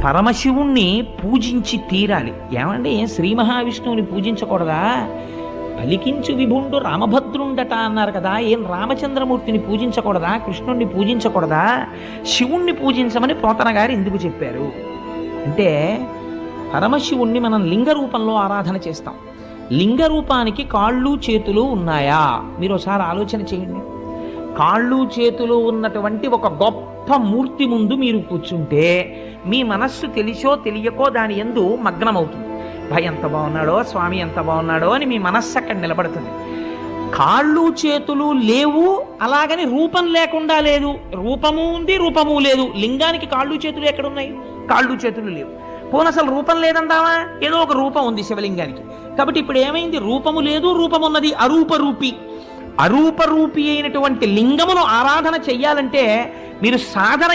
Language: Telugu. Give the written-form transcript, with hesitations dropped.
పరమశివుణ్ణి పూజించి తీరాలి. ఏమండి, శ్రీ మహావిష్ణువుని పూజించకూడదా? పలికించు విభుండు రామభద్రుండట అన్నారు కదా, ఏం రామచంద్రమూర్తిని పూజించకూడదా? కృష్ణుణ్ణి పూజించకూడదా? శివుణ్ణి పూజించమని పోతన గారు ఎందుకు చెప్పారు అంటే, పరమశివుణ్ణి మనం లింగ రూపంలో ఆరాధన చేస్తాం. లింగ రూపానికి కాళ్ళు చేతులు ఉన్నాయా? మీరు ఒకసారి ఆలోచన చేయండి. కాళ్ళు చేతులు ఉన్నటువంటి ఒక గొప్ప మూర్తి ముందు మీరు కూర్చుంటే మీ మనస్సు తెలిసో తెలియకో దాని యందు మగ్నమవుతుంది. ఎంత బాగున్నాడో స్వామి, ఎంత బాగున్నాడో అని మీ మనస్సు అక్కడ నిలబడుతుంది. కాళ్ళు చేతులు లేవు, అలాగని రూపం లేకుండా లేదు. రూపము ఉంది, రూపము లేదు. లింగానికి కాళ్ళు చేతులు ఎక్కడున్నాయి? కాళ్ళు చేతులు లేవు. పోనీ అసలు రూపం లేదంటావా? ఏదో ఒక రూపం ఉంది శివలింగానికి. కాబట్టి ఇప్పుడు ఏమైంది? రూపము లేదు, రూపమున్నది. అరూపరూపి. అరూపరూపి అయినటువంటి లింగమును ఆరాధన చెయ్యాలంటే మీరు సాధన